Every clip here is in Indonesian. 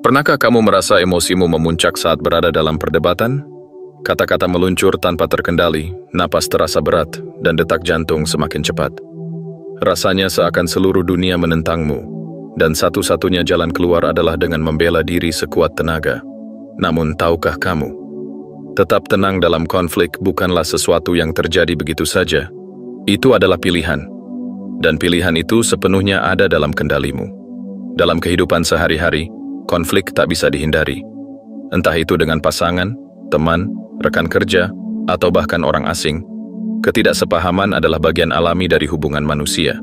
Pernahkah kamu merasa emosimu memuncak saat berada dalam perdebatan? Kata-kata meluncur tanpa terkendali, napas terasa berat, dan detak jantung semakin cepat. Rasanya seakan seluruh dunia menentangmu, dan satu-satunya jalan keluar adalah dengan membela diri sekuat tenaga. Namun tahukah kamu, tetap tenang dalam konflik bukanlah sesuatu yang terjadi begitu saja. Itu adalah pilihan, dan pilihan itu sepenuhnya ada dalam kendalimu. Dalam kehidupan sehari-hari, konflik tak bisa dihindari. Entah itu dengan pasangan, teman, rekan kerja, atau bahkan orang asing. Ketidaksepahaman adalah bagian alami dari hubungan manusia.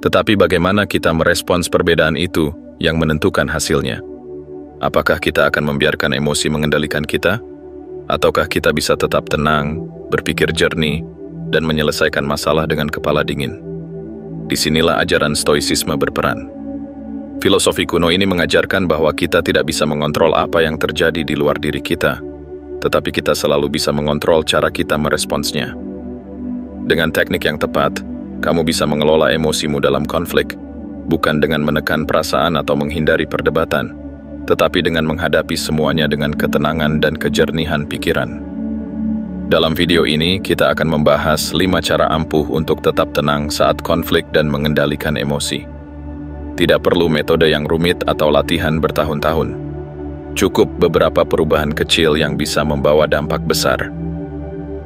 Tetapi bagaimana kita merespons perbedaan itu yang menentukan hasilnya? Apakah kita akan membiarkan emosi mengendalikan kita? Ataukah kita bisa tetap tenang, berpikir jernih, dan menyelesaikan masalah dengan kepala dingin? Disinilah ajaran stoicisme berperan. Filosofi kuno ini mengajarkan bahwa kita tidak bisa mengontrol apa yang terjadi di luar diri kita, tetapi kita selalu bisa mengontrol cara kita meresponsnya. Dengan teknik yang tepat, kamu bisa mengelola emosimu dalam konflik, bukan dengan menekan perasaan atau menghindari perdebatan, tetapi dengan menghadapi semuanya dengan ketenangan dan kejernihan pikiran. Dalam video ini, kita akan membahas 5 cara ampuh untuk tetap tenang saat konflik dan mengendalikan emosi. Tidak perlu metode yang rumit atau latihan bertahun-tahun. Cukup beberapa perubahan kecil yang bisa membawa dampak besar.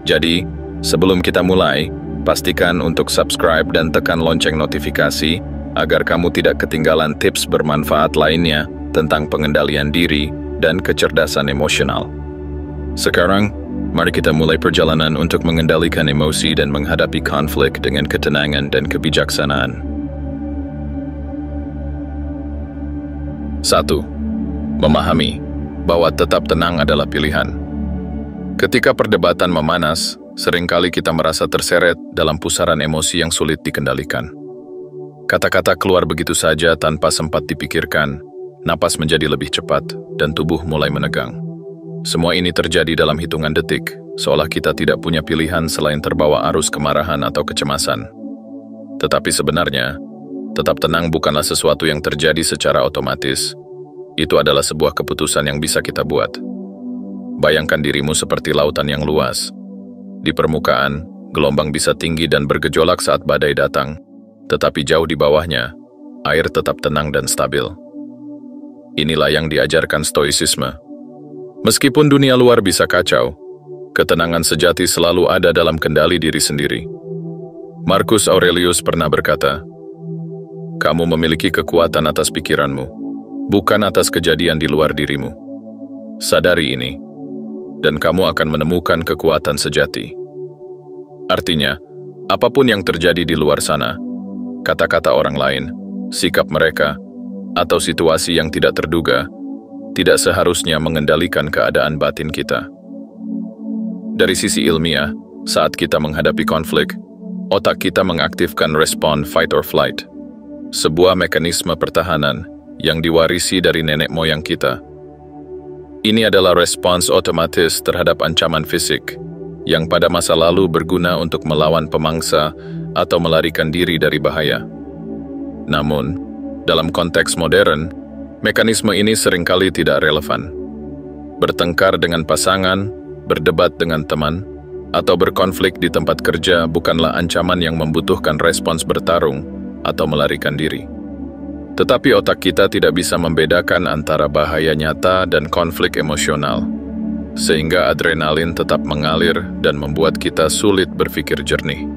Jadi, sebelum kita mulai, pastikan untuk subscribe dan tekan lonceng notifikasi agar kamu tidak ketinggalan tips bermanfaat lainnya tentang pengendalian diri dan kecerdasan emosional. Sekarang, mari kita mulai perjalanan untuk mengendalikan emosi dan menghadapi konflik dengan ketenangan dan kebijaksanaan. 1. Memahami bahwa tetap tenang adalah pilihan. Ketika perdebatan memanas, seringkali kita merasa terseret dalam pusaran emosi yang sulit dikendalikan. Kata-kata keluar begitu saja tanpa sempat dipikirkan, napas menjadi lebih cepat, dan tubuh mulai menegang. Semua ini terjadi dalam hitungan detik, seolah kita tidak punya pilihan selain terbawa arus kemarahan atau kecemasan. Tetapi sebenarnya, tetap tenang bukanlah sesuatu yang terjadi secara otomatis. Itu adalah sebuah keputusan yang bisa kita buat. Bayangkan dirimu seperti lautan yang luas. Di permukaan, gelombang bisa tinggi dan bergejolak saat badai datang, tetapi jauh di bawahnya, air tetap tenang dan stabil. Inilah yang diajarkan stoicisme. Meskipun dunia luar bisa kacau, ketenangan sejati selalu ada dalam kendali diri sendiri. Marcus Aurelius pernah berkata, "Kamu memiliki kekuatan atas pikiranmu, bukan atas kejadian di luar dirimu. Sadari ini, dan kamu akan menemukan kekuatan sejati." Artinya, apapun yang terjadi di luar sana, kata-kata orang lain, sikap mereka, atau situasi yang tidak terduga, tidak seharusnya mengendalikan keadaan batin kita. Dari sisi ilmiah, saat kita menghadapi konflik, otak kita mengaktifkan respon fight or flight, sebuah mekanisme pertahanan yang diwarisi dari nenek moyang kita. Ini adalah respons otomatis terhadap ancaman fisik, yang pada masa lalu berguna untuk melawan pemangsa atau melarikan diri dari bahaya. Namun, dalam konteks modern, mekanisme ini seringkali tidak relevan. Bertengkar dengan pasangan, berdebat dengan teman, atau berkonflik di tempat kerja bukanlah ancaman yang membutuhkan respons bertarung atau melarikan diri. Tetapi otak kita tidak bisa membedakan antara bahaya nyata dan konflik emosional, sehingga adrenalin tetap mengalir dan membuat kita sulit berpikir jernih.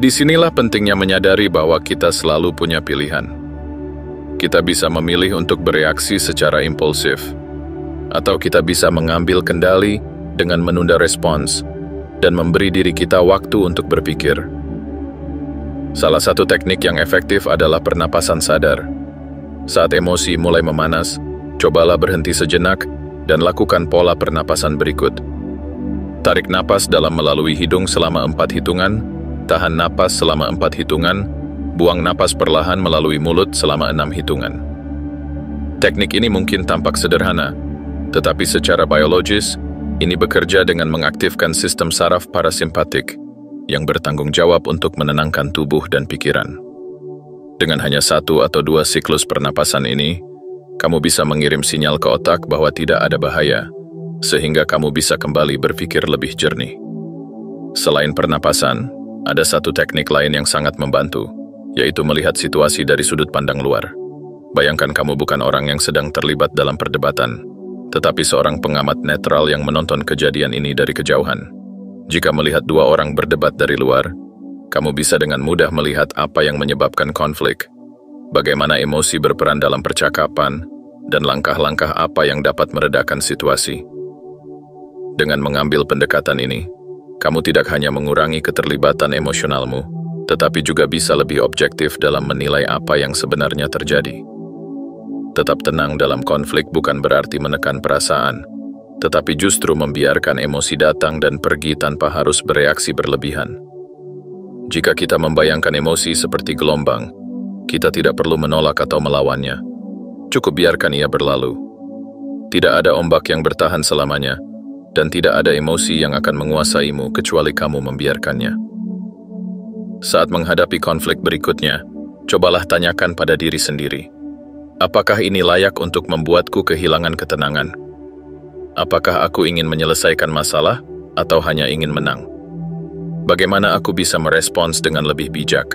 Disinilah pentingnya menyadari bahwa kita selalu punya pilihan. Kita bisa memilih untuk bereaksi secara impulsif, atau kita bisa mengambil kendali dengan menunda respons dan memberi diri kita waktu untuk berpikir. Salah satu teknik yang efektif adalah pernapasan sadar. Saat emosi mulai memanas, cobalah berhenti sejenak dan lakukan pola pernapasan berikut. Tarik napas dalam melalui hidung selama 4 hitungan, tahan napas selama 4 hitungan, buang napas perlahan melalui mulut selama 6 hitungan. Teknik ini mungkin tampak sederhana, tetapi secara biologis, ini bekerja dengan mengaktifkan sistem saraf parasimpatik, yang bertanggung jawab untuk menenangkan tubuh dan pikiran. Dengan hanya 1 atau 2 siklus pernapasan ini, kamu bisa mengirim sinyal ke otak bahwa tidak ada bahaya, sehingga kamu bisa kembali berpikir lebih jernih. Selain pernapasan, ada satu teknik lain yang sangat membantu, yaitu melihat situasi dari sudut pandang luar. Bayangkan kamu bukan orang yang sedang terlibat dalam perdebatan, tetapi seorang pengamat netral yang menonton kejadian ini dari kejauhan. Jika melihat dua orang berdebat dari luar, kamu bisa dengan mudah melihat apa yang menyebabkan konflik, bagaimana emosi berperan dalam percakapan, dan langkah-langkah apa yang dapat meredakan situasi. Dengan mengambil pendekatan ini, kamu tidak hanya mengurangi keterlibatan emosionalmu, tetapi juga bisa lebih objektif dalam menilai apa yang sebenarnya terjadi. Tetap tenang dalam konflik bukan berarti menekan perasaan, tetapi justru membiarkan emosi datang dan pergi tanpa harus bereaksi berlebihan. Jika kita membayangkan emosi seperti gelombang, kita tidak perlu menolak atau melawannya. Cukup biarkan ia berlalu. Tidak ada ombak yang bertahan selamanya, dan tidak ada emosi yang akan menguasaimu kecuali kamu membiarkannya. Saat menghadapi konflik berikutnya, cobalah tanyakan pada diri sendiri, apakah ini layak untuk membuatku kehilangan ketenangan? Apakah aku ingin menyelesaikan masalah atau hanya ingin menang? Bagaimana aku bisa merespons dengan lebih bijak?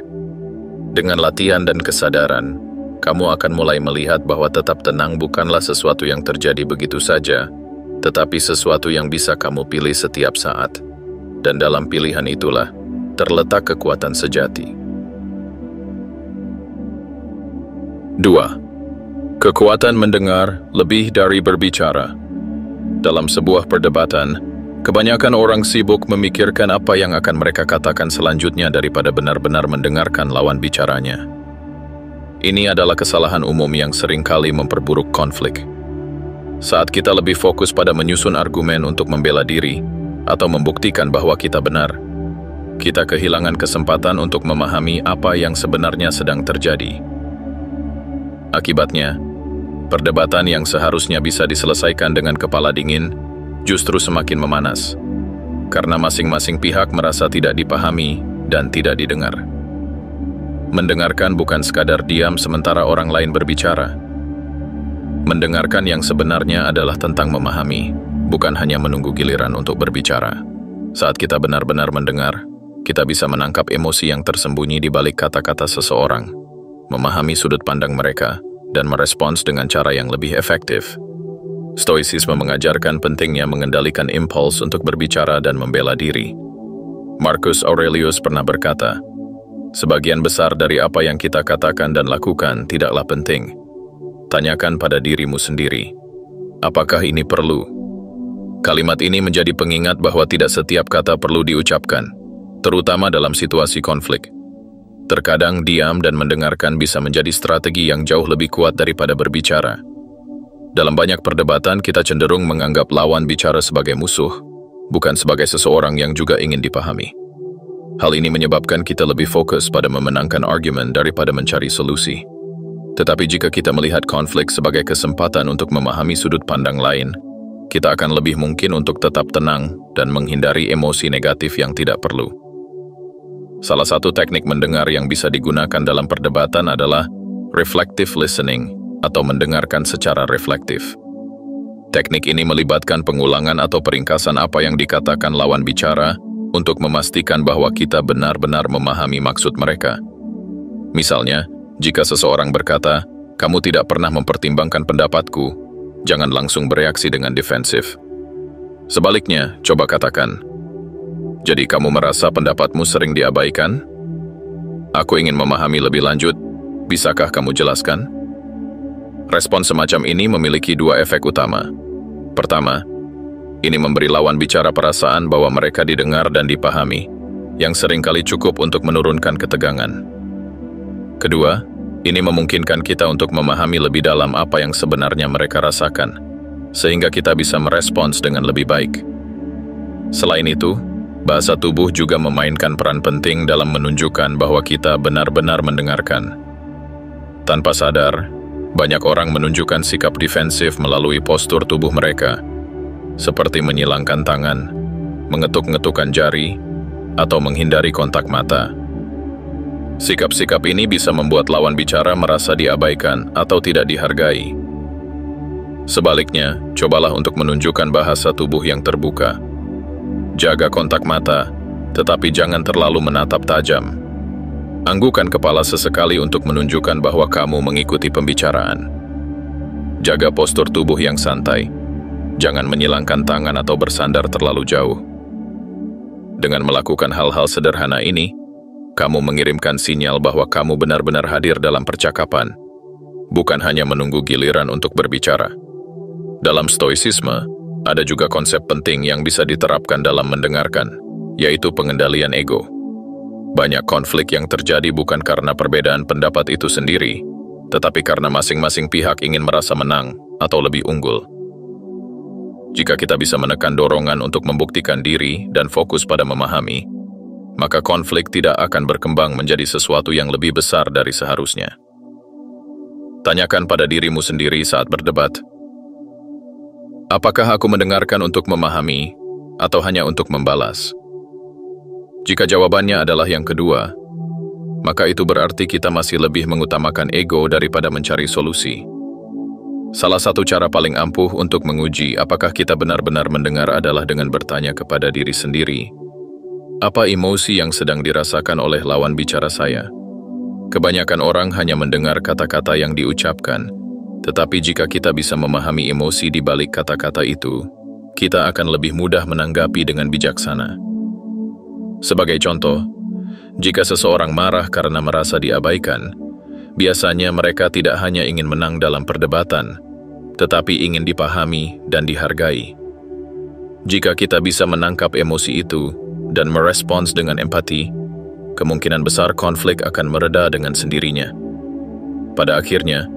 Dengan latihan dan kesadaran, kamu akan mulai melihat bahwa tetap tenang bukanlah sesuatu yang terjadi begitu saja, tetapi sesuatu yang bisa kamu pilih setiap saat. Dan dalam pilihan itulah terletak kekuatan sejati. 2. Kekuatan mendengar lebih dari berbicara. Dalam sebuah perdebatan, kebanyakan orang sibuk memikirkan apa yang akan mereka katakan selanjutnya daripada benar-benar mendengarkan lawan bicaranya. Ini adalah kesalahan umum yang seringkali memperburuk konflik. Saat kita lebih fokus pada menyusun argumen untuk membela diri atau membuktikan bahwa kita benar, kita kehilangan kesempatan untuk memahami apa yang sebenarnya sedang terjadi. Akibatnya, perdebatan yang seharusnya bisa diselesaikan dengan kepala dingin justru semakin memanas, karena masing-masing pihak merasa tidak dipahami dan tidak didengar. Mendengarkan bukan sekadar diam sementara orang lain berbicara. Mendengarkan yang sebenarnya adalah tentang memahami, bukan hanya menunggu giliran untuk berbicara. Saat kita benar-benar mendengar, kita bisa menangkap emosi yang tersembunyi di balik kata-kata seseorang, memahami sudut pandang mereka, dan merespons dengan cara yang lebih efektif. Stoicisme mengajarkan pentingnya mengendalikan impuls untuk berbicara dan membela diri. Marcus Aurelius pernah berkata, "Sebagian besar dari apa yang kita katakan dan lakukan tidaklah penting. Tanyakan pada dirimu sendiri, apakah ini perlu?" Kalimat ini menjadi pengingat bahwa tidak setiap kata perlu diucapkan, terutama dalam situasi konflik. Terkadang diam dan mendengarkan bisa menjadi strategi yang jauh lebih kuat daripada berbicara. Dalam banyak perdebatan, kita cenderung menganggap lawan bicara sebagai musuh, bukan sebagai seseorang yang juga ingin dipahami. Hal ini menyebabkan kita lebih fokus pada memenangkan argumen daripada mencari solusi. Tetapi jika kita melihat konflik sebagai kesempatan untuk memahami sudut pandang lain, kita akan lebih mungkin untuk tetap tenang dan menghindari emosi negatif yang tidak perlu. Salah satu teknik mendengar yang bisa digunakan dalam perdebatan adalah reflective listening atau mendengarkan secara reflektif. Teknik ini melibatkan pengulangan atau peringkasan apa yang dikatakan lawan bicara untuk memastikan bahwa kita benar-benar memahami maksud mereka. Misalnya, jika seseorang berkata, "Kamu tidak pernah mempertimbangkan pendapatku," jangan langsung bereaksi dengan defensif. Sebaliknya, coba katakan, "Jadi kamu merasa pendapatmu sering diabaikan? Aku ingin memahami lebih lanjut, bisakah kamu jelaskan?" Respon semacam ini memiliki dua efek utama. Pertama, ini memberi lawan bicara perasaan bahwa mereka didengar dan dipahami, yang seringkali cukup untuk menurunkan ketegangan. Kedua, ini memungkinkan kita untuk memahami lebih dalam apa yang sebenarnya mereka rasakan, sehingga kita bisa merespons dengan lebih baik. Selain itu, bahasa tubuh juga memainkan peran penting dalam menunjukkan bahwa kita benar-benar mendengarkan. Tanpa sadar, banyak orang menunjukkan sikap defensif melalui postur tubuh mereka, seperti menyilangkan tangan, mengetuk-ngetukkan jari, atau menghindari kontak mata. Sikap-sikap ini bisa membuat lawan bicara merasa diabaikan atau tidak dihargai, Sebaliknya, cobalah untuk menunjukkan bahasa tubuh yang terbuka. Jaga kontak mata, tetapi jangan terlalu menatap tajam. Anggukan kepala sesekali untuk menunjukkan bahwa kamu mengikuti pembicaraan. Jaga postur tubuh yang santai. Jangan menyilangkan tangan atau bersandar terlalu jauh. Dengan melakukan hal-hal sederhana ini, kamu mengirimkan sinyal bahwa kamu benar-benar hadir dalam percakapan, bukan hanya menunggu giliran untuk berbicara. Dalam stoicisme, ada juga konsep penting yang bisa diterapkan dalam mendengarkan, yaitu pengendalian ego. Banyak konflik yang terjadi bukan karena perbedaan pendapat itu sendiri, tetapi karena masing-masing pihak ingin merasa menang atau lebih unggul. Jika kita bisa menekan dorongan untuk membuktikan diri dan fokus pada memahami, maka konflik tidak akan berkembang menjadi sesuatu yang lebih besar dari seharusnya. Tanyakan pada dirimu sendiri saat berdebat, apakah aku mendengarkan untuk memahami atau hanya untuk membalas? Jika jawabannya adalah yang kedua, maka itu berarti kita masih lebih mengutamakan ego daripada mencari solusi. Salah satu cara paling ampuh untuk menguji apakah kita benar-benar mendengar adalah dengan bertanya kepada diri sendiri, apa emosi yang sedang dirasakan oleh lawan bicara saya? Kebanyakan orang hanya mendengar kata-kata yang diucapkan, tetapi jika kita bisa memahami emosi di balik kata-kata itu, kita akan lebih mudah menanggapi dengan bijaksana. Sebagai contoh, jika seseorang marah karena merasa diabaikan, biasanya mereka tidak hanya ingin menang dalam perdebatan, tetapi ingin dipahami dan dihargai. Jika kita bisa menangkap emosi itu dan merespons dengan empati, kemungkinan besar konflik akan mereda dengan sendirinya. Pada akhirnya,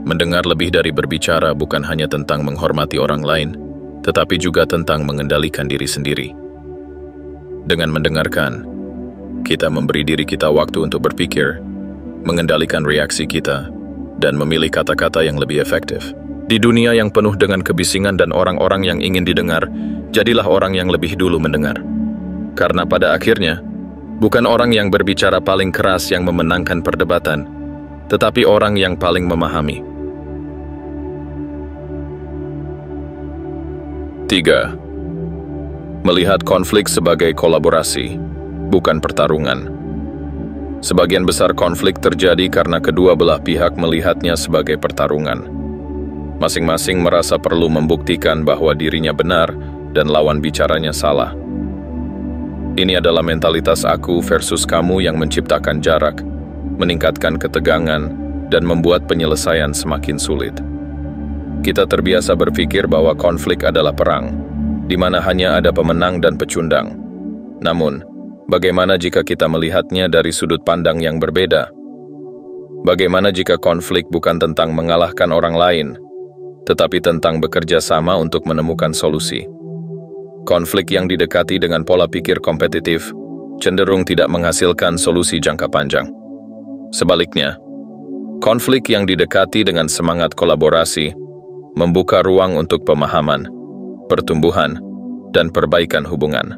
mendengar lebih dari berbicara bukan hanya tentang menghormati orang lain, tetapi juga tentang mengendalikan diri sendiri. Dengan mendengarkan, kita memberi diri kita waktu untuk berpikir, mengendalikan reaksi kita, dan memilih kata-kata yang lebih efektif. Di dunia yang penuh dengan kebisingan dan orang-orang yang ingin didengar, jadilah orang yang lebih dulu mendengar. Karena pada akhirnya, bukan orang yang berbicara paling keras yang memenangkan perdebatan, tetapi orang yang paling memahami. 3. Melihat konflik sebagai kolaborasi, bukan pertarungan. Sebagian besar konflik terjadi karena kedua belah pihak melihatnya sebagai pertarungan. Masing-masing merasa perlu membuktikan bahwa dirinya benar dan lawan bicaranya salah. Ini adalah mentalitas aku versus kamu yang menciptakan jarak, meningkatkan ketegangan, dan membuat penyelesaian semakin sulit. Kita terbiasa berpikir bahwa konflik adalah perang, di mana hanya ada pemenang dan pecundang. Namun, bagaimana jika kita melihatnya dari sudut pandang yang berbeda? Bagaimana jika konflik bukan tentang mengalahkan orang lain, tetapi tentang bekerja sama untuk menemukan solusi? Konflik yang didekati dengan pola pikir kompetitif cenderung tidak menghasilkan solusi jangka panjang. Sebaliknya, konflik yang didekati dengan semangat kolaborasi membuka ruang untuk pemahaman, pertumbuhan, dan perbaikan hubungan.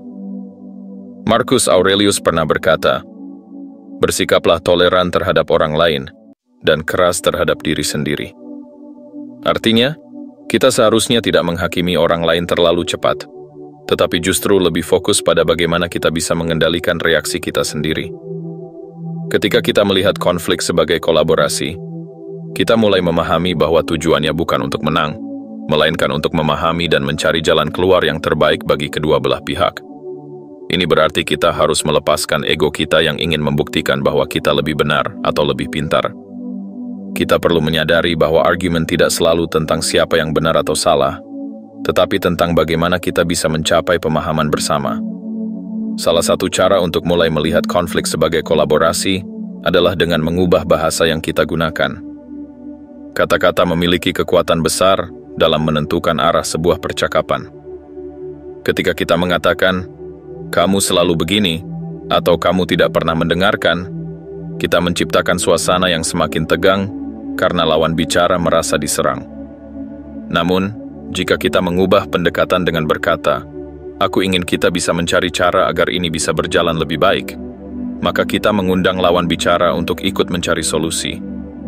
Marcus Aurelius pernah berkata, "Bersikaplah toleran terhadap orang lain dan keras terhadap diri sendiri." Artinya, kita seharusnya tidak menghakimi orang lain terlalu cepat, tetapi justru lebih fokus pada bagaimana kita bisa mengendalikan reaksi kita sendiri. Ketika kita melihat konflik sebagai kolaborasi, kita mulai memahami bahwa tujuannya bukan untuk menang, melainkan untuk memahami dan mencari jalan keluar yang terbaik bagi kedua belah pihak. Ini berarti kita harus melepaskan ego kita yang ingin membuktikan bahwa kita lebih benar atau lebih pintar. Kita perlu menyadari bahwa argumen tidak selalu tentang siapa yang benar atau salah, tetapi tentang bagaimana kita bisa mencapai pemahaman bersama. Salah satu cara untuk mulai melihat konflik sebagai kolaborasi adalah dengan mengubah bahasa yang kita gunakan. Kata-kata memiliki kekuatan besar dalam menentukan arah sebuah percakapan. Ketika kita mengatakan, "Kamu selalu begini," atau "Kamu tidak pernah mendengarkan," kita menciptakan suasana yang semakin tegang karena lawan bicara merasa diserang. Namun, jika kita mengubah pendekatan dengan berkata, "Aku ingin kita bisa mencari cara agar ini bisa berjalan lebih baik," maka kita mengundang lawan bicara untuk ikut mencari solusi,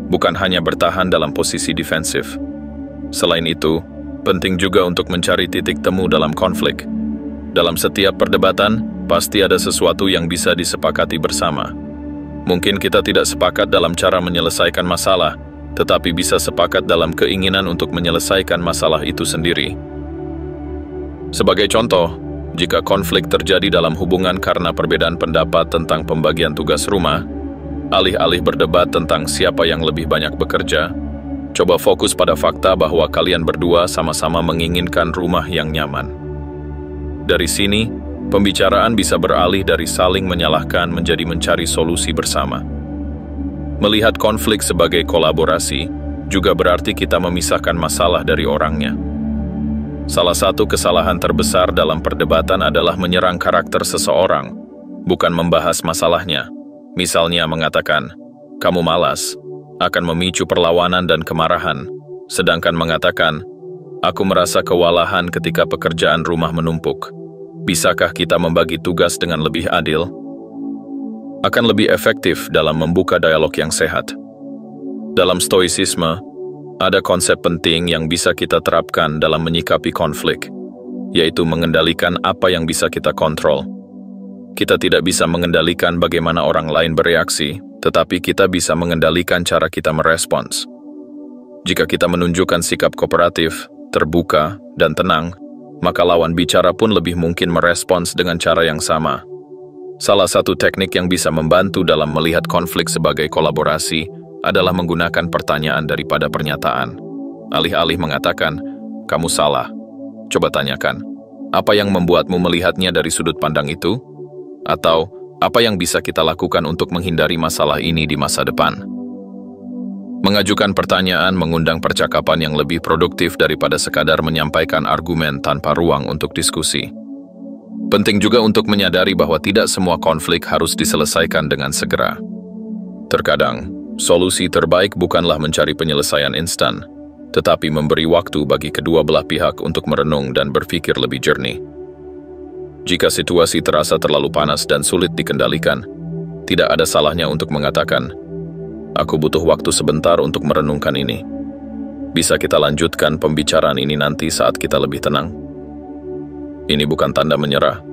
bukan hanya bertahan dalam posisi defensif. Selain itu, Penting juga untuk mencari titik temu dalam konflik. Dalam setiap perdebatan, pasti ada sesuatu yang bisa disepakati bersama. Mungkin kita tidak sepakat dalam cara menyelesaikan masalah, tetapi bisa sepakat dalam keinginan untuk menyelesaikan masalah itu sendiri. Sebagai contoh, jika konflik terjadi dalam hubungan karena perbedaan pendapat tentang pembagian tugas rumah, alih-alih berdebat tentang siapa yang lebih banyak bekerja, coba fokus pada fakta bahwa kalian berdua sama-sama menginginkan rumah yang nyaman. Dari sini, pembicaraan bisa beralih dari saling menyalahkan menjadi mencari solusi bersama. Melihat konflik sebagai kolaborasi juga berarti kita memisahkan masalah dari orangnya. Salah satu kesalahan terbesar dalam perdebatan adalah menyerang karakter seseorang, bukan membahas masalahnya. Misalnya mengatakan, "Kamu malas," akan memicu perlawanan dan kemarahan, sedangkan mengatakan, "Aku merasa kewalahan ketika pekerjaan rumah menumpuk. Bisakah kita membagi tugas dengan lebih adil?" Akan lebih efektif dalam membuka dialog yang sehat. Dalam stoicisme, ada konsep penting yang bisa kita terapkan dalam menyikapi konflik, yaitu mengendalikan apa yang bisa kita kontrol. Kita tidak bisa mengendalikan bagaimana orang lain bereaksi, tetapi kita bisa mengendalikan cara kita merespons. Jika kita menunjukkan sikap kooperatif, terbuka, dan tenang, maka lawan bicara pun lebih mungkin merespons dengan cara yang sama. Salah satu teknik yang bisa membantu dalam melihat konflik sebagai kolaborasi adalah menggunakan pertanyaan daripada pernyataan. Alih-alih mengatakan, "Kamu salah," coba tanyakan, "Apa yang membuatmu melihatnya dari sudut pandang itu?" Atau, "Apa yang bisa kita lakukan untuk menghindari masalah ini di masa depan?" Mengajukan pertanyaan mengundang percakapan yang lebih produktif daripada sekadar menyampaikan argumen tanpa ruang untuk diskusi. Penting juga untuk menyadari bahwa tidak semua konflik harus diselesaikan dengan segera. Terkadang, solusi terbaik bukanlah mencari penyelesaian instan, tetapi memberi waktu bagi kedua belah pihak untuk merenung dan berpikir lebih jernih. Jika situasi terasa terlalu panas dan sulit dikendalikan, tidak ada salahnya untuk mengatakan, "Aku butuh waktu sebentar untuk merenungkan ini. Bisa kita lanjutkan pembicaraan ini nanti saat kita lebih tenang?" Ini bukan tanda menyerah,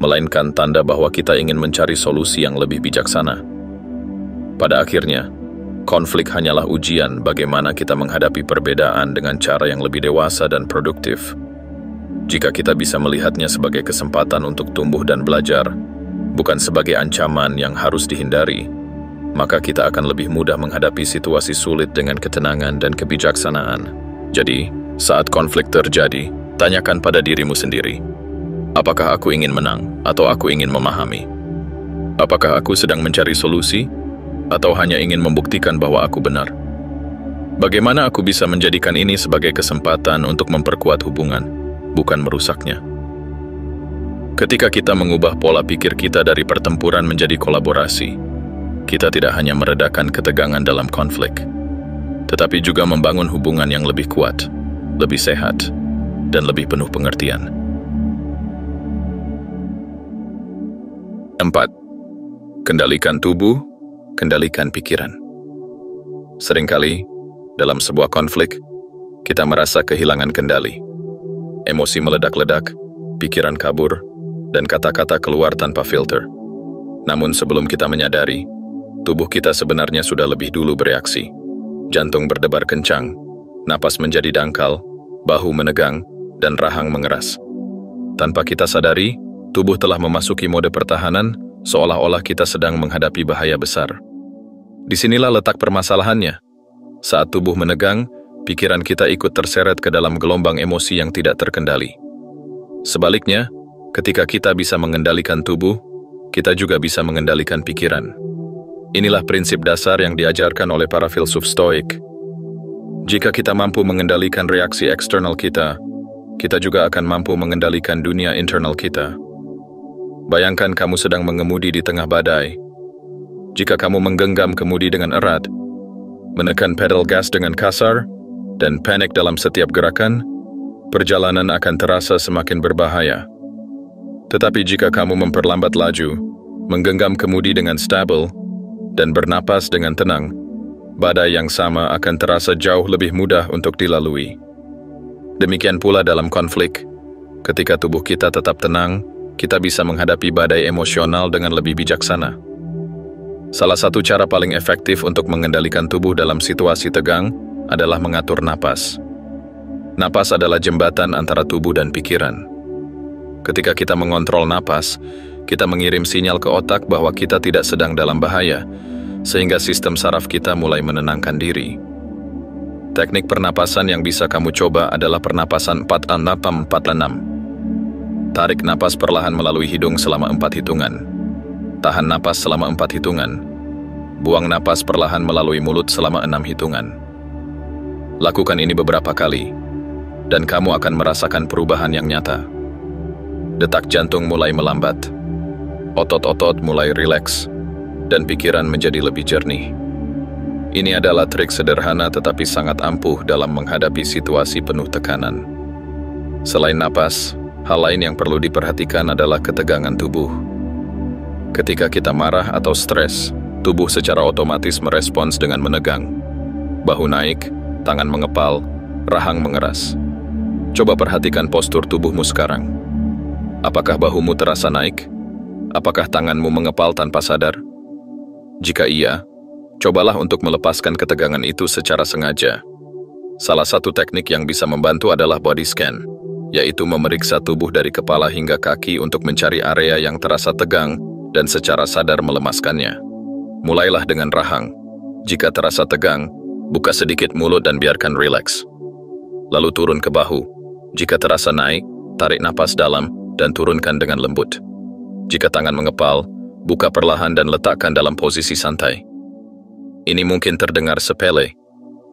melainkan tanda bahwa kita ingin mencari solusi yang lebih bijaksana. Pada akhirnya, konflik hanyalah ujian bagaimana kita menghadapi perbedaan dengan cara yang lebih dewasa dan produktif. Jika kita bisa melihatnya sebagai kesempatan untuk tumbuh dan belajar, bukan sebagai ancaman yang harus dihindari, maka kita akan lebih mudah menghadapi situasi sulit dengan ketenangan dan kebijaksanaan. Jadi, saat konflik terjadi, tanyakan pada dirimu sendiri, apakah aku ingin menang atau aku ingin memahami? Apakah aku sedang mencari solusi atau hanya ingin membuktikan bahwa aku benar? Bagaimana aku bisa menjadikan ini sebagai kesempatan untuk memperkuat hubungan, bukan merusaknya? Ketika kita mengubah pola pikir kita dari pertempuran menjadi kolaborasi, kita tidak hanya meredakan ketegangan dalam konflik, tetapi juga membangun hubungan yang lebih kuat, lebih sehat, dan lebih penuh pengertian. 4. Kendalikan tubuh, kendalikan pikiran. Seringkali, dalam sebuah konflik, kita merasa kehilangan kendali. Emosi meledak-ledak, pikiran kabur, dan kata-kata keluar tanpa filter. Namun sebelum kita menyadari, tubuh kita sebenarnya sudah lebih dulu bereaksi. Jantung berdebar kencang, napas menjadi dangkal, bahu menegang, dan rahang mengeras. Tanpa kita sadari, tubuh telah memasuki mode pertahanan, seolah-olah kita sedang menghadapi bahaya besar. Disinilah letak permasalahannya. Saat tubuh menegang, pikiran kita ikut terseret ke dalam gelombang emosi yang tidak terkendali. Sebaliknya, ketika kita bisa mengendalikan tubuh, kita juga bisa mengendalikan pikiran. Inilah prinsip dasar yang diajarkan oleh para filsuf Stoik. Jika kita mampu mengendalikan reaksi eksternal kita, kita juga akan mampu mengendalikan dunia internal kita. Bayangkan kamu sedang mengemudi di tengah badai. Jika kamu menggenggam kemudi dengan erat, menekan pedal gas dengan kasar, dan panik dalam setiap gerakan, perjalanan akan terasa semakin berbahaya. Tetapi jika kamu memperlambat laju, menggenggam kemudi dengan stabil, dan bernapas dengan tenang, badai yang sama akan terasa jauh lebih mudah untuk dilalui. Demikian pula dalam konflik, ketika tubuh kita tetap tenang, kita bisa menghadapi badai emosional dengan lebih bijaksana. Salah satu cara paling efektif untuk mengendalikan tubuh dalam situasi tegang adalah mengatur napas. Napas adalah jembatan antara tubuh dan pikiran. Ketika kita mengontrol napas, kita mengirim sinyal ke otak bahwa kita tidak sedang dalam bahaya, sehingga sistem saraf kita mulai menenangkan diri. Teknik pernapasan yang bisa kamu coba adalah pernapasan 4-6-4-6. Tarik napas perlahan melalui hidung selama 4 hitungan. Tahan napas selama 4 hitungan. Buang napas perlahan melalui mulut selama 6 hitungan. Lakukan ini beberapa kali, dan kamu akan merasakan perubahan yang nyata. Detak jantung mulai melambat, otot-otot mulai rileks, dan pikiran menjadi lebih jernih. Ini adalah trik sederhana tetapi sangat ampuh dalam menghadapi situasi penuh tekanan. Selain napas, hal lain yang perlu diperhatikan adalah ketegangan tubuh. Ketika kita marah atau stres, tubuh secara otomatis merespons dengan menegang. Bahu naik, tangan mengepal, rahang mengeras. Coba perhatikan postur tubuhmu sekarang. Apakah bahumu terasa naik? Apakah tanganmu mengepal tanpa sadar? Jika iya, cobalah untuk melepaskan ketegangan itu secara sengaja. Salah satu teknik yang bisa membantu adalah body scan, yaitu memeriksa tubuh dari kepala hingga kaki untuk mencari area yang terasa tegang dan secara sadar melemaskannya. Mulailah dengan rahang. Jika terasa tegang, buka sedikit mulut dan biarkan rileks. Lalu turun ke bahu. Jika terasa naik, tarik napas dalam dan turunkan dengan lembut. Jika tangan mengepal, buka perlahan dan letakkan dalam posisi santai. Ini mungkin terdengar sepele,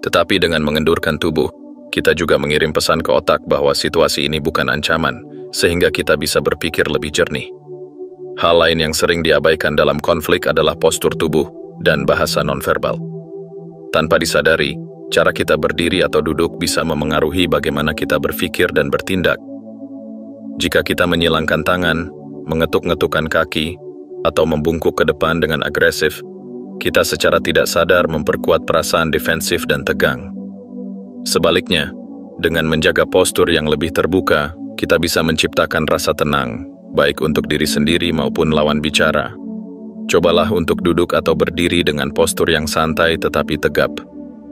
tetapi dengan mengendurkan tubuh, kita juga mengirim pesan ke otak bahwa situasi ini bukan ancaman, sehingga kita bisa berpikir lebih jernih. Hal lain yang sering diabaikan dalam konflik adalah postur tubuh dan bahasa nonverbal. Tanpa disadari, cara kita berdiri atau duduk bisa memengaruhi bagaimana kita berpikir dan bertindak. Jika kita menyilangkan tangan, mengetuk-ngetukkan kaki, atau membungkuk ke depan dengan agresif, kita secara tidak sadar memperkuat perasaan defensif dan tegang. Sebaliknya, dengan menjaga postur yang lebih terbuka, kita bisa menciptakan rasa tenang, baik untuk diri sendiri maupun lawan bicara. Cobalah untuk duduk atau berdiri dengan postur yang santai tetapi tegap.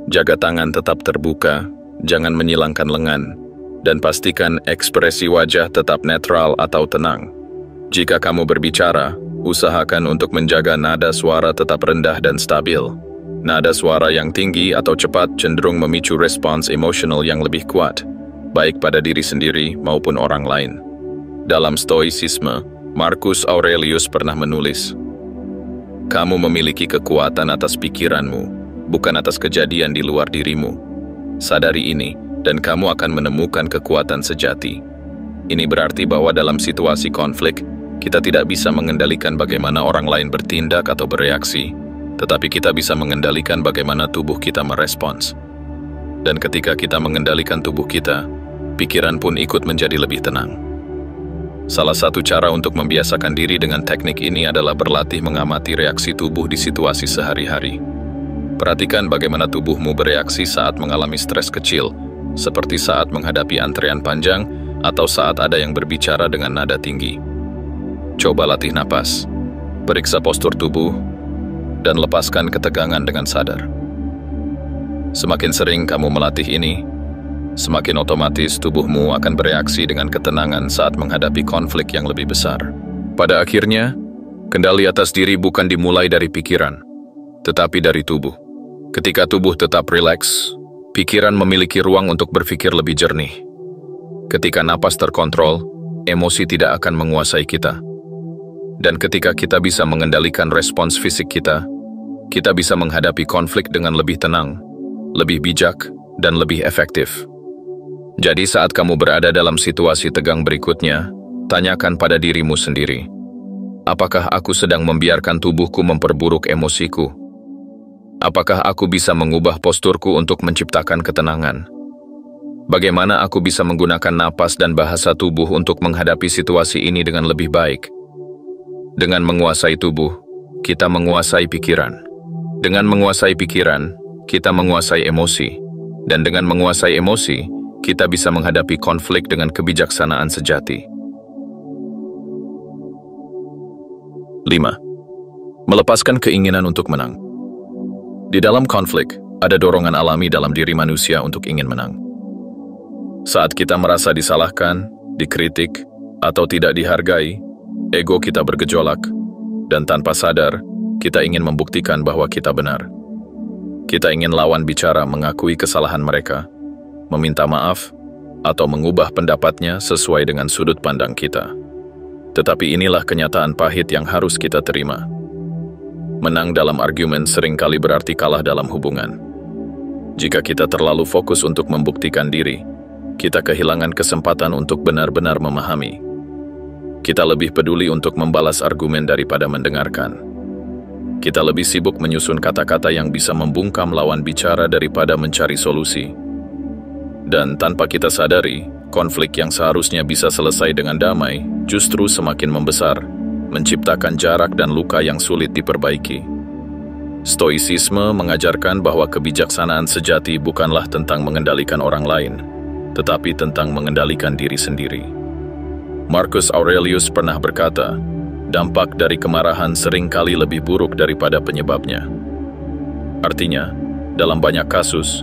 Jaga tangan tetap terbuka, jangan menyilangkan lengan, dan pastikan ekspresi wajah tetap netral atau tenang. Jika kamu berbicara, usahakan untuk menjaga nada suara tetap rendah dan stabil. Nada suara yang tinggi atau cepat cenderung memicu respons emosional yang lebih kuat, baik pada diri sendiri maupun orang lain. Dalam Stoicisme, Marcus Aurelius pernah menulis, "Kamu memiliki kekuatan atas pikiranmu, bukan atas kejadian di luar dirimu. Sadari ini, dan kamu akan menemukan kekuatan sejati." Ini berarti bahwa dalam situasi konflik, kita tidak bisa mengendalikan bagaimana orang lain bertindak atau bereaksi, tetapi kita bisa mengendalikan bagaimana tubuh kita merespons. Dan ketika kita mengendalikan tubuh kita, pikiran pun ikut menjadi lebih tenang. Salah satu cara untuk membiasakan diri dengan teknik ini adalah berlatih mengamati reaksi tubuh di situasi sehari-hari. Perhatikan bagaimana tubuhmu bereaksi saat mengalami stres kecil, seperti saat menghadapi antrean panjang atau saat ada yang berbicara dengan nada tinggi. Coba latih napas, periksa postur tubuh, dan lepaskan ketegangan dengan sadar. Semakin sering kamu melatih ini, semakin otomatis tubuhmu akan bereaksi dengan ketenangan saat menghadapi konflik yang lebih besar. Pada akhirnya, kendali atas diri bukan dimulai dari pikiran, tetapi dari tubuh. Ketika tubuh tetap rileks, pikiran memiliki ruang untuk berpikir lebih jernih. Ketika napas terkontrol, emosi tidak akan menguasai kita. Dan ketika kita bisa mengendalikan respons fisik kita bisa menghadapi konflik dengan lebih tenang, lebih bijak, dan lebih efektif. Jadi saat kamu berada dalam situasi tegang berikutnya, tanyakan pada dirimu sendiri, apakah aku sedang membiarkan tubuhku memperburuk emosiku? Apakah aku bisa mengubah posturku untuk menciptakan ketenangan? Bagaimana aku bisa menggunakan napas dan bahasa tubuh untuk menghadapi situasi ini dengan lebih baik? Dengan menguasai tubuh, kita menguasai pikiran. Dengan menguasai pikiran, kita menguasai emosi. Dan dengan menguasai emosi, kita bisa menghadapi konflik dengan kebijaksanaan sejati. 5. Melepaskan keinginan untuk menang. Di dalam konflik, ada dorongan alami dalam diri manusia untuk ingin menang. Saat kita merasa disalahkan, dikritik, atau tidak dihargai, ego kita bergejolak, dan tanpa sadar, kita ingin membuktikan bahwa kita benar. Kita ingin lawan bicara mengakui kesalahan mereka, meminta maaf, atau mengubah pendapatnya sesuai dengan sudut pandang kita. Tetapi inilah kenyataan pahit yang harus kita terima. Menang dalam argumen seringkali berarti kalah dalam hubungan. Jika kita terlalu fokus untuk membuktikan diri, kita kehilangan kesempatan untuk benar-benar memahami. Kita lebih peduli untuk membalas argumen daripada mendengarkan. Kita lebih sibuk menyusun kata-kata yang bisa membungkam lawan bicara daripada mencari solusi. Dan tanpa kita sadari, konflik yang seharusnya bisa selesai dengan damai justru semakin membesar, menciptakan jarak dan luka yang sulit diperbaiki. Stoicisme mengajarkan bahwa kebijaksanaan sejati bukanlah tentang mengendalikan orang lain, tetapi tentang mengendalikan diri sendiri. Marcus Aurelius pernah berkata, dampak dari kemarahan seringkali lebih buruk daripada penyebabnya. Artinya, dalam banyak kasus,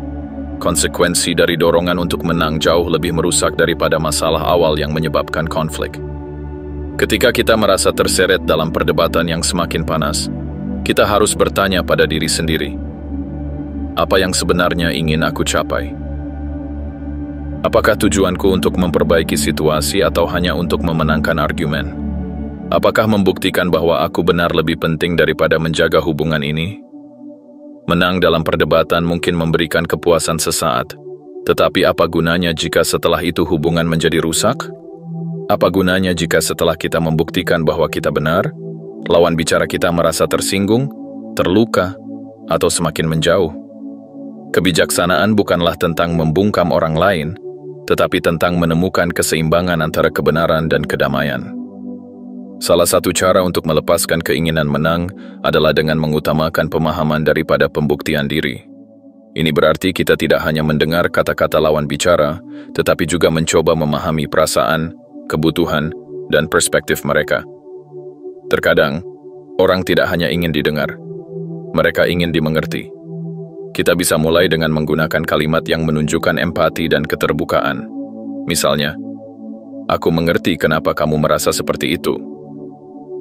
konsekuensi dari dorongan untuk menang jauh lebih merusak daripada masalah awal yang menyebabkan konflik. Ketika kita merasa terseret dalam perdebatan yang semakin panas, kita harus bertanya pada diri sendiri, apa yang sebenarnya ingin aku capai? Apakah tujuanku untuk memperbaiki situasi atau hanya untuk memenangkan argumen? Apakah membuktikan bahwa aku benar lebih penting daripada menjaga hubungan ini? Menang dalam perdebatan mungkin memberikan kepuasan sesaat, tetapi apa gunanya jika setelah itu hubungan menjadi rusak? Apa gunanya jika setelah kita membuktikan bahwa kita benar, lawan bicara kita merasa tersinggung, terluka, atau semakin menjauh? Kebijaksanaan bukanlah tentang membungkam orang lain, tetapi tentang menemukan keseimbangan antara kebenaran dan kedamaian. Salah satu cara untuk melepaskan keinginan menang adalah dengan mengutamakan pemahaman daripada pembuktian diri. Ini berarti kita tidak hanya mendengar kata-kata lawan bicara, tetapi juga mencoba memahami perasaan, kebutuhan, dan perspektif mereka. Terkadang, orang tidak hanya ingin didengar, mereka ingin dimengerti. Kita bisa mulai dengan menggunakan kalimat yang menunjukkan empati dan keterbukaan. Misalnya, aku mengerti kenapa kamu merasa seperti itu.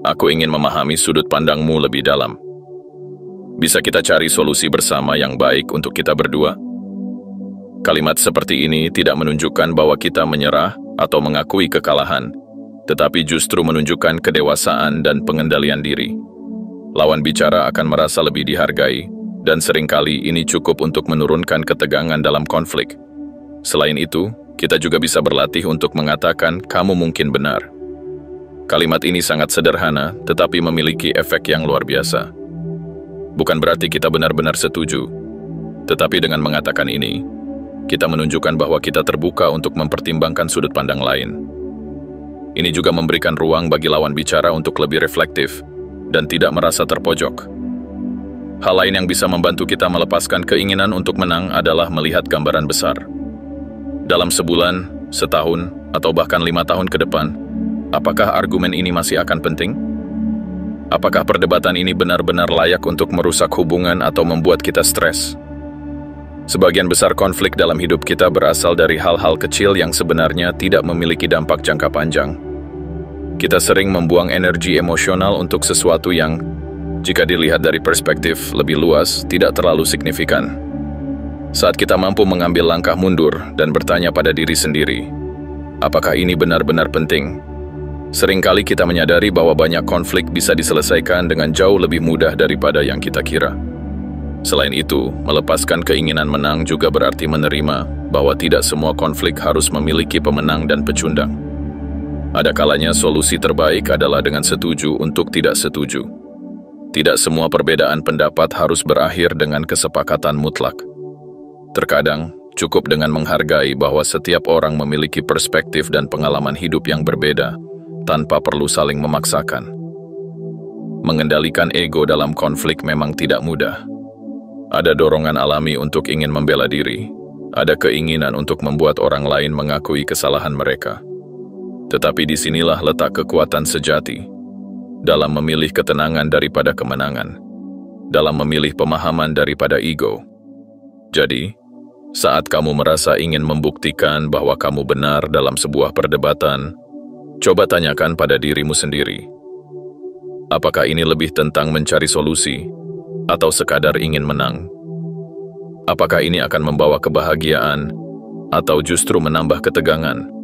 Aku ingin memahami sudut pandangmu lebih dalam. Bisa kita cari solusi bersama yang baik untuk kita berdua? Kalimat seperti ini tidak menunjukkan bahwa kita menyerah atau mengakui kekalahan, tetapi justru menunjukkan kedewasaan dan pengendalian diri. Lawan bicara akan merasa lebih dihargai, dan seringkali ini cukup untuk menurunkan ketegangan dalam konflik. Selain itu, kita juga bisa berlatih untuk mengatakan, kamu mungkin benar. Kalimat ini sangat sederhana, tetapi memiliki efek yang luar biasa. Bukan berarti kita benar-benar setuju, tetapi dengan mengatakan ini, kita menunjukkan bahwa kita terbuka untuk mempertimbangkan sudut pandang lain. Ini juga memberikan ruang bagi lawan bicara untuk lebih reflektif dan tidak merasa terpojok. Hal lain yang bisa membantu kita melepaskan keinginan untuk menang adalah melihat gambaran besar. Dalam sebulan, setahun, atau bahkan 5 tahun ke depan, apakah argumen ini masih akan penting? Apakah perdebatan ini benar-benar layak untuk merusak hubungan atau membuat kita stres? Sebagian besar konflik dalam hidup kita berasal dari hal-hal kecil yang sebenarnya tidak memiliki dampak jangka panjang. Kita sering membuang energi emosional untuk sesuatu yang, jika dilihat dari perspektif lebih luas, tidak terlalu signifikan. Saat kita mampu mengambil langkah mundur dan bertanya pada diri sendiri, apakah ini benar-benar penting? Seringkali kita menyadari bahwa banyak konflik bisa diselesaikan dengan jauh lebih mudah daripada yang kita kira. Selain itu, melepaskan keinginan menang juga berarti menerima bahwa tidak semua konflik harus memiliki pemenang dan pecundang. Ada kalanya solusi terbaik adalah dengan setuju untuk tidak setuju. Tidak semua perbedaan pendapat harus berakhir dengan kesepakatan mutlak. Terkadang, cukup dengan menghargai bahwa setiap orang memiliki perspektif dan pengalaman hidup yang berbeda, tanpa perlu saling memaksakan. Mengendalikan ego dalam konflik memang tidak mudah. Ada dorongan alami untuk ingin membela diri, ada keinginan untuk membuat orang lain mengakui kesalahan mereka. Tetapi disinilah letak kekuatan sejati, dalam memilih ketenangan daripada kemenangan, dalam memilih pemahaman daripada ego. Jadi, saat kamu merasa ingin membuktikan bahwa kamu benar dalam sebuah perdebatan, coba tanyakan pada dirimu sendiri. Apakah ini lebih tentang mencari solusi, atau sekadar ingin menang? Apakah ini akan membawa kebahagiaan, atau justru menambah ketegangan?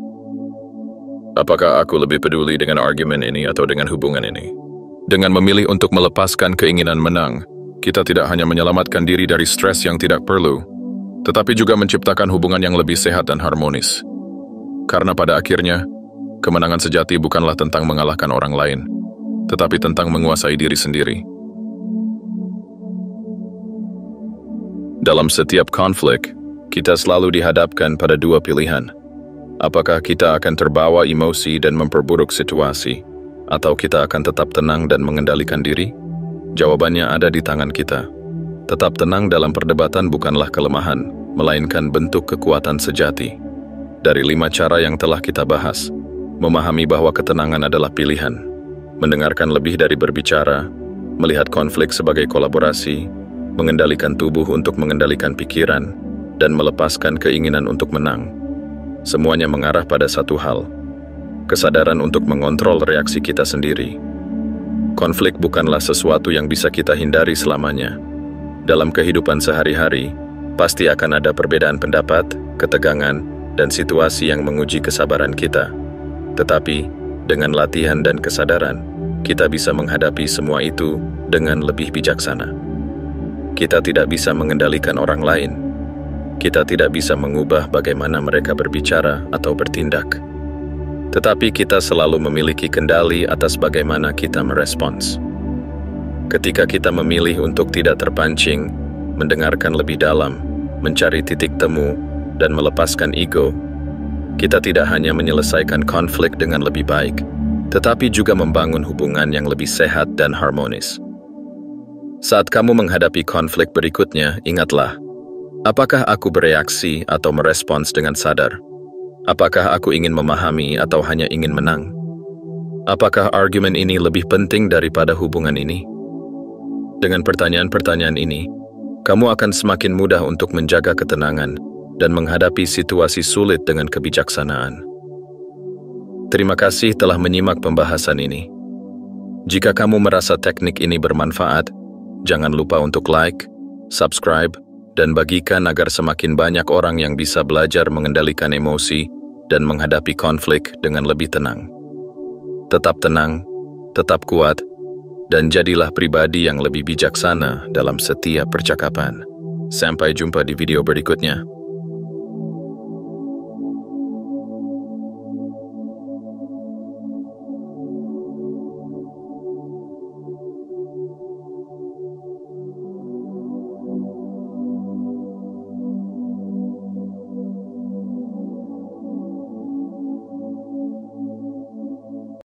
Apakah aku lebih peduli dengan argumen ini atau dengan hubungan ini? Dengan memilih untuk melepaskan keinginan menang, kita tidak hanya menyelamatkan diri dari stres yang tidak perlu, tetapi juga menciptakan hubungan yang lebih sehat dan harmonis. Karena pada akhirnya, kemenangan sejati bukanlah tentang mengalahkan orang lain, tetapi tentang menguasai diri sendiri. Dalam setiap konflik, kita selalu dihadapkan pada dua pilihan. Apakah kita akan terbawa emosi dan memperburuk situasi, atau kita akan tetap tenang dan mengendalikan diri? Jawabannya ada di tangan kita. Tetap tenang dalam perdebatan bukanlah kelemahan, melainkan bentuk kekuatan sejati. Dari 5 cara yang telah kita bahas, memahami bahwa ketenangan adalah pilihan, mendengarkan lebih dari berbicara, melihat konflik sebagai kolaborasi, mengendalikan tubuh untuk mengendalikan pikiran, dan melepaskan keinginan untuk menang. Semuanya mengarah pada satu hal, kesadaran untuk mengontrol reaksi kita sendiri. Konflik bukanlah sesuatu yang bisa kita hindari selamanya. Dalam kehidupan sehari-hari, pasti akan ada perbedaan pendapat, ketegangan, dan situasi yang menguji kesabaran kita. Tetapi, dengan latihan dan kesadaran, kita bisa menghadapi semua itu dengan lebih bijaksana. Kita tidak bisa mengendalikan orang lain. Kita tidak bisa mengubah bagaimana mereka berbicara atau bertindak. Tetapi kita selalu memiliki kendali atas bagaimana kita merespons. Ketika kita memilih untuk tidak terpancing, mendengarkan lebih dalam, mencari titik temu, dan melepaskan ego, kita tidak hanya menyelesaikan konflik dengan lebih baik, tetapi juga membangun hubungan yang lebih sehat dan harmonis. Saat kamu menghadapi konflik berikutnya, ingatlah, apakah aku bereaksi atau merespons dengan sadar? Apakah aku ingin memahami atau hanya ingin menang? Apakah argumen ini lebih penting daripada hubungan ini? Dengan pertanyaan-pertanyaan ini, kamu akan semakin mudah untuk menjaga ketenangan dan menghadapi situasi sulit dengan kebijaksanaan. Terima kasih telah menyimak pembahasan ini. Jika kamu merasa teknik ini bermanfaat, jangan lupa untuk like, subscribe, dan bagikan agar semakin banyak orang yang bisa belajar mengendalikan emosi dan menghadapi konflik dengan lebih tenang. Tetap tenang, tetap kuat, dan jadilah pribadi yang lebih bijaksana dalam setiap percakapan. Sampai jumpa di video berikutnya.